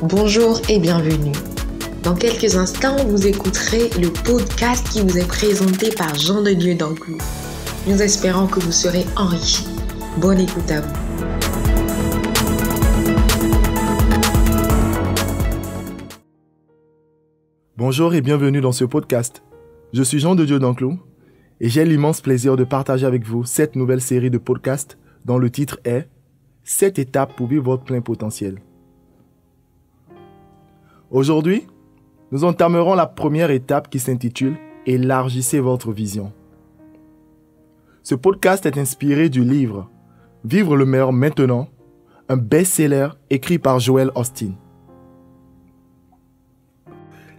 Bonjour et bienvenue. Dans quelques instants, vous écouterez le podcast qui vous est présenté par Jean de Dieu d'Anclou. Nous espérons que vous serez enrichis. Bonne écoute à vous. Bonjour et bienvenue dans ce podcast. Je suis Jean de Dieu d'Anclou et j'ai l'immense plaisir de partager avec vous cette nouvelle série de podcasts dont le titre est « 7 étapes pour vivre votre plein potentiel ». Aujourd'hui, nous entamerons la première étape qui s'intitule « Élargissez votre vision ». Ce podcast est inspiré du livre « Vivre le meilleur maintenant », un best-seller écrit par Joel Osteen.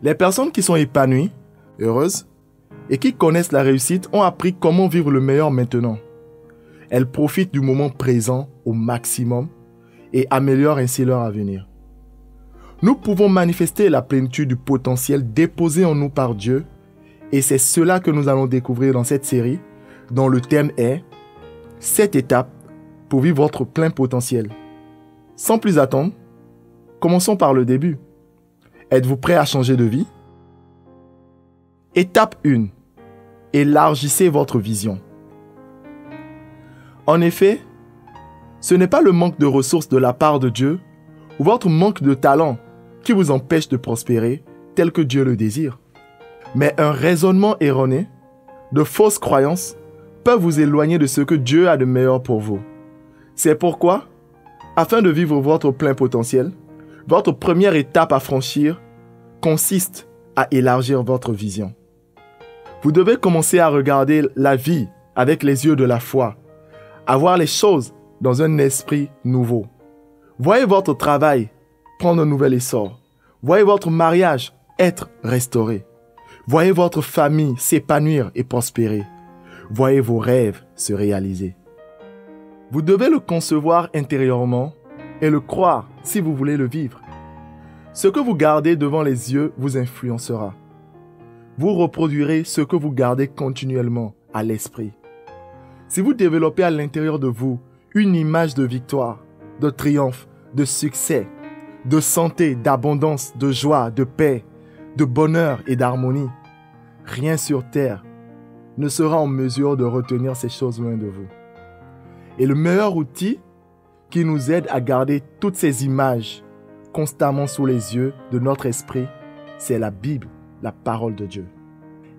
Les personnes qui sont épanouies, heureuses et qui connaissent la réussite ont appris comment vivre le meilleur maintenant. Elles profitent du moment présent au maximum et améliorent ainsi leur avenir. Nous pouvons manifester la plénitude du potentiel déposé en nous par Dieu et c'est cela que nous allons découvrir dans cette série dont le thème est « 7 étapes pour vivre votre plein potentiel ». Sans plus attendre, commençons par le début. Êtes-vous prêt à changer de vie? Étape 1. Élargissez votre vision. En effet, ce n'est pas le manque de ressources de la part de Dieu ou votre manque de talent qui vous empêche de prospérer tel que Dieu le désire. Mais un raisonnement erroné, de fausses croyances, peuvent vous éloigner de ce que Dieu a de meilleur pour vous. C'est pourquoi, afin de vivre votre plein potentiel, votre première étape à franchir consiste à élargir votre vision. Vous devez commencer à regarder la vie avec les yeux de la foi, à voir les choses dans un esprit nouveau. Voyez votre travail prendre un nouvel essor. Voyez votre mariage être restauré. Voyez votre famille s'épanouir et prospérer. Voyez vos rêves se réaliser. Vous devez le concevoir intérieurement et le croire si vous voulez le vivre. Ce que vous gardez devant les yeux vous influencera. Vous reproduirez ce que vous gardez continuellement à l'esprit. Si vous développez à l'intérieur de vous une image de victoire, de triomphe, de succès, de santé, d'abondance, de joie, de paix, de bonheur et d'harmonie, rien sur terre ne sera en mesure de retenir ces choses loin de vous. Et le meilleur outil qui nous aide à garder toutes ces images constamment sous les yeux de notre esprit, c'est la Bible, la parole de Dieu.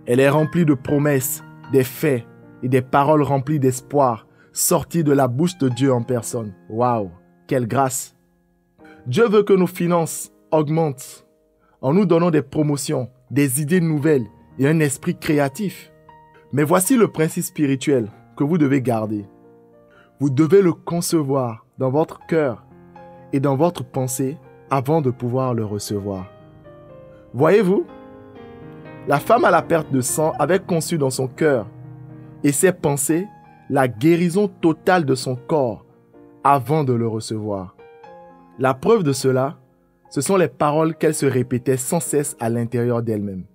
Elle est remplie de promesses, des faits et des paroles remplies d'espoir sorties de la bouche de Dieu en personne. Waouh, quelle grâce! Dieu veut que nos finances augmentent en nous donnant des promotions, des idées nouvelles et un esprit créatif. Mais voici le principe spirituel que vous devez garder. Vous devez le concevoir dans votre cœur et dans votre pensée avant de pouvoir le recevoir. Voyez-vous, la femme à la perte de sang avait conçu dans son cœur et ses pensées la guérison totale de son corps avant de le recevoir. La preuve de cela, ce sont les paroles qu'elle se répétait sans cesse à l'intérieur d'elle-même.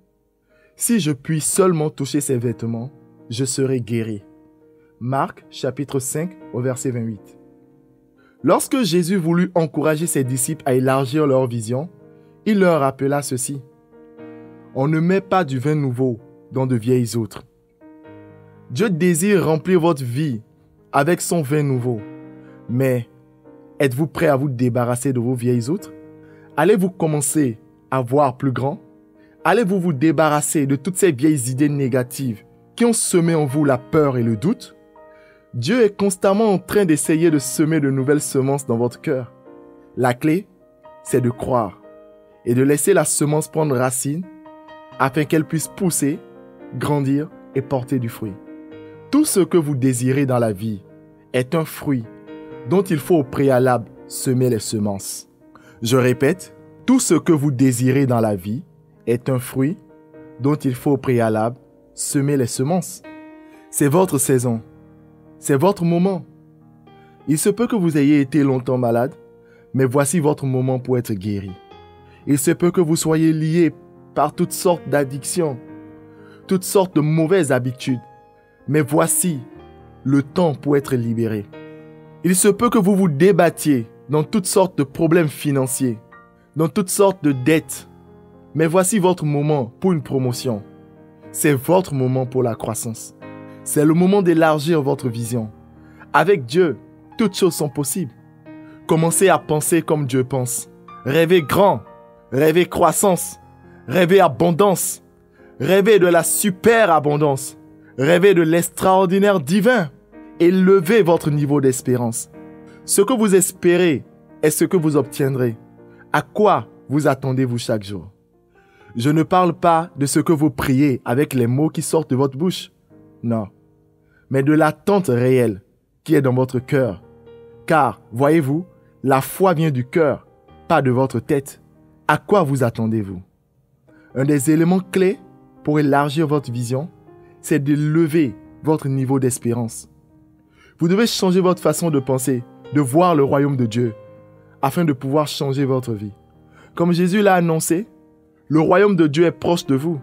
Si je puis seulement toucher ses vêtements, je serai guéri. Marc chapitre 5 au verset 28. Lorsque Jésus voulut encourager ses disciples à élargir leur vision, il leur rappela ceci. On ne met pas du vin nouveau dans de vieilles outres. Dieu désire remplir votre vie avec son vin nouveau. Mais êtes-vous prêt à vous débarrasser de vos vieilles outres? Allez-vous commencer à voir plus grand? Allez-vous vous débarrasser de toutes ces vieilles idées négatives qui ont semé en vous la peur et le doute? Dieu est constamment en train d'essayer de semer de nouvelles semences dans votre cœur. La clé, c'est de croire et de laisser la semence prendre racine afin qu'elle puisse pousser, grandir et porter du fruit. Tout ce que vous désirez dans la vie est un fruit dont il faut au préalable semer les semences. Je répète, tout ce que vous désirez dans la vie est un fruit dont il faut au préalable semer les semences. C'est votre saison. C'est votre moment. Il se peut que vous ayez été longtemps malade, mais voici votre moment pour être guéri. Il se peut que vous soyez lié par toutes sortes d'addictions, toutes sortes de mauvaises habitudes, mais voici le temps pour être libéré. Il se peut que vous vous débattiez dans toutes sortes de problèmes financiers, dans toutes sortes de dettes. Mais voici votre moment pour une promotion. C'est votre moment pour la croissance. C'est le moment d'élargir votre vision. Avec Dieu, toutes choses sont possibles. Commencez à penser comme Dieu pense. Rêvez grand, rêvez croissance, rêvez abondance, rêvez de la super abondance, rêvez de l'extraordinaire divin. Élevez votre niveau d'espérance. Ce que vous espérez est ce que vous obtiendrez. À quoi vous attendez-vous chaque jour? Je ne parle pas de ce que vous priez avec les mots qui sortent de votre bouche. Non. Mais de l'attente réelle qui est dans votre cœur. Car, voyez-vous, la foi vient du cœur, pas de votre tête. À quoi vous attendez-vous? Un des éléments clés pour élargir votre vision, c'est d'élever votre niveau d'espérance. Vous devez changer votre façon de penser, de voir le royaume de Dieu, afin de pouvoir changer votre vie. Comme Jésus l'a annoncé, le royaume de Dieu est proche de vous.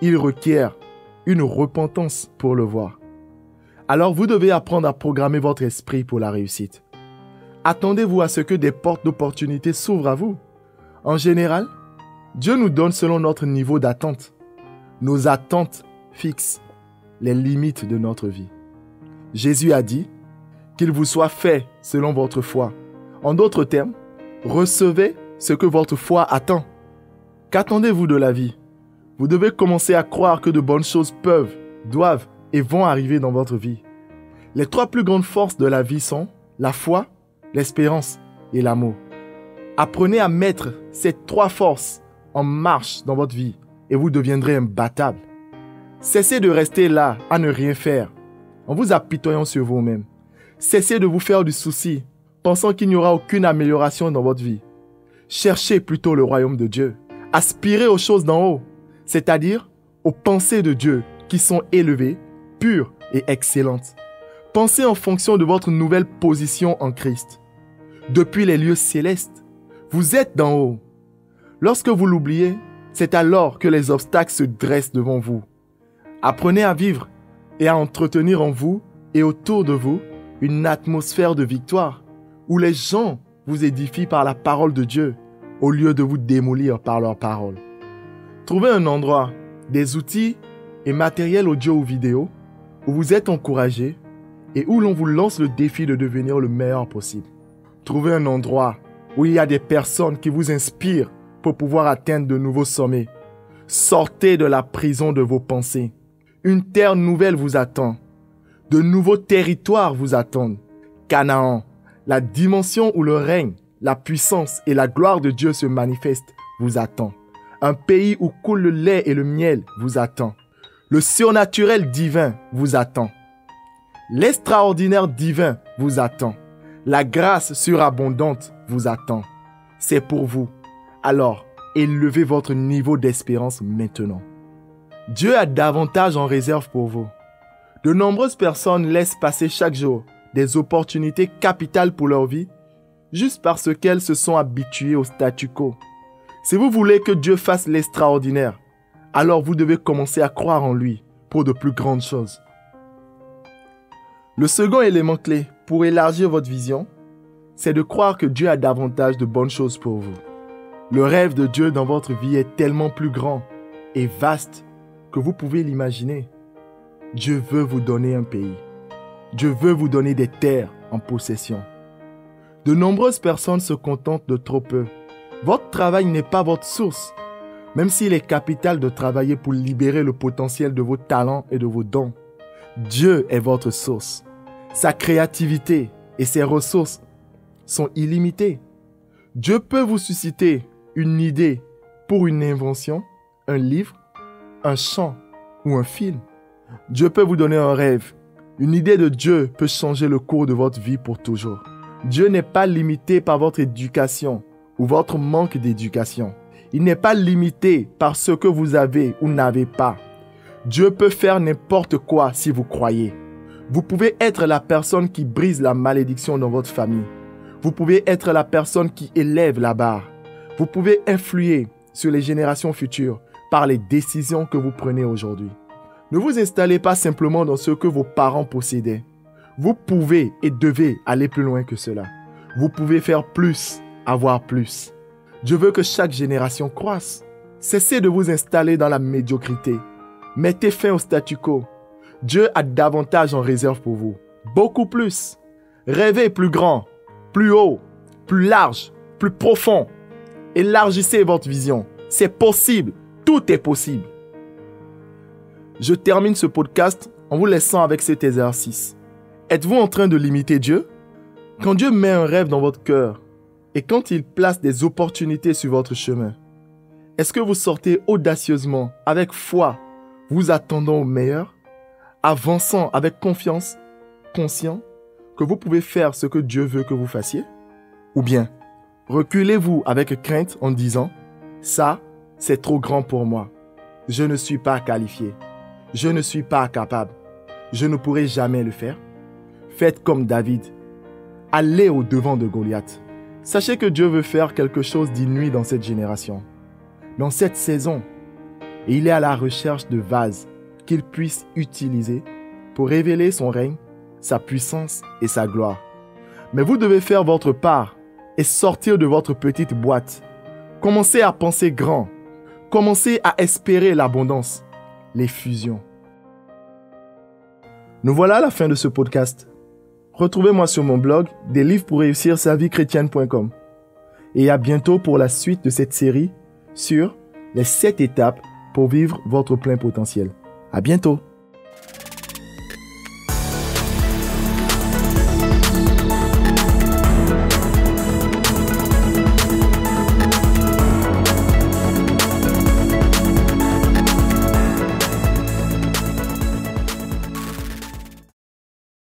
Il requiert une repentance pour le voir. Alors vous devez apprendre à programmer votre esprit pour la réussite. Attendez-vous à ce que des portes d'opportunité s'ouvrent à vous. En général, Dieu nous donne selon notre niveau d'attente. Nos attentes fixent les limites de notre vie. Jésus a dit qu'il vous soit fait selon votre foi. En d'autres termes, recevez ce que votre foi attend. Qu'attendez-vous de la vie? Vous devez commencer à croire que de bonnes choses peuvent, doivent et vont arriver dans votre vie. Les 3 plus grandes forces de la vie sont la foi, l'espérance et l'amour. Apprenez à mettre ces 3 forces en marche dans votre vie et vous deviendrez imbattable. Cessez de rester là à ne rien faire en vous apitoyant sur vous-même. Cessez de vous faire du souci pensant qu'il n'y aura aucune amélioration dans votre vie. Cherchez plutôt le royaume de Dieu. Aspirez aux choses d'en haut, c'est-à-dire aux pensées de Dieu qui sont élevées, pures et excellentes. Pensez en fonction de votre nouvelle position en Christ. Depuis les lieux célestes, vous êtes d'en haut. Lorsque vous l'oubliez, c'est alors que les obstacles se dressent devant vous. Apprenez à vivre et à entretenir en vous et autour de vous une atmosphère de victoire où les gens vous édifient par la parole de Dieu au lieu de vous démolir par leurs paroles. Trouvez un endroit, des outils et matériel audio ou vidéo où vous êtes encouragé et où l'on vous lance le défi de devenir le meilleur possible. Trouvez un endroit où il y a des personnes qui vous inspirent pour pouvoir atteindre de nouveaux sommets. Sortez de la prison de vos pensées. Une terre nouvelle vous attend. De nouveaux territoires vous attendent. Canaan, la dimension où le règne, la puissance et la gloire de Dieu se manifestent, vous attend. Un pays où coule le lait et le miel vous attend. Le surnaturel divin vous attend. L'extraordinaire divin vous attend. La grâce surabondante vous attend. C'est pour vous. Alors, élevez votre niveau d'espérance maintenant. Dieu a davantage en réserve pour vous. De nombreuses personnes laissent passer chaque jour des opportunités capitales pour leur vie juste parce qu'elles se sont habituées au statu quo. Si vous voulez que Dieu fasse l'extraordinaire, alors vous devez commencer à croire en lui pour de plus grandes choses. Le second élément clé pour élargir votre vision, c'est de croire que Dieu a davantage de bonnes choses pour vous. Le rêve de Dieu dans votre vie est tellement plus grand et vaste que vous pouvez l'imaginer. Dieu veut vous donner un pays. Dieu veut vous donner des terres en possession. De nombreuses personnes se contentent de trop peu. Votre travail n'est pas votre source, même s'il est capital de travailler pour libérer le potentiel de vos talents et de vos dons. Dieu est votre source. Sa créativité et ses ressources sont illimitées. Dieu peut vous susciter une idée pour une invention, un livre, un chant ou un film. Dieu peut vous donner un rêve. Une idée de Dieu peut changer le cours de votre vie pour toujours. Dieu n'est pas limité par votre éducation ou votre manque d'éducation. Il n'est pas limité par ce que vous avez ou n'avez pas. Dieu peut faire n'importe quoi si vous croyez. Vous pouvez être la personne qui brise la malédiction dans votre famille. Vous pouvez être la personne qui élève la barre. Vous pouvez influer sur les générations futures par les décisions que vous prenez aujourd'hui. Ne vous installez pas simplement dans ce que vos parents possédaient. Vous pouvez et devez aller plus loin que cela. Vous pouvez faire plus, avoir plus. Dieu veut que chaque génération croisse. Cessez de vous installer dans la médiocrité. Mettez fin au statu quo. Dieu a davantage en réserve pour vous. Beaucoup plus. Rêvez plus grand, plus haut, plus large, plus profond. Élargissez votre vision. C'est possible. Tout est possible. Je termine ce podcast en vous laissant avec cet exercice. Êtes-vous en train de limiter Dieu? Quand Dieu met un rêve dans votre cœur et quand il place des opportunités sur votre chemin, est-ce que vous sortez audacieusement, avec foi, vous attendant au meilleur, avançant avec confiance, conscient que vous pouvez faire ce que Dieu veut que vous fassiez? Ou bien, reculez-vous avec crainte en disant « Ça, c'est trop grand pour moi. Je ne suis pas qualifié. Je ne suis pas capable. Je ne pourrai jamais le faire. » Faites comme David. Allez au-devant de Goliath. Sachez que Dieu veut faire quelque chose d'inouï dans cette génération, dans cette saison. Et il est à la recherche de vases qu'il puisse utiliser pour révéler son règne, sa puissance et sa gloire. Mais vous devez faire votre part et sortir de votre petite boîte. Commencez à penser grand. Commencez à espérer l'abondance, l'effusion. Nous voilà à la fin de ce podcast. Retrouvez-moi sur mon blog des livres pour réussir sa vie chrétienne.com. Et à bientôt pour la suite de cette série sur les 7 étapes pour vivre votre plein potentiel. À bientôt.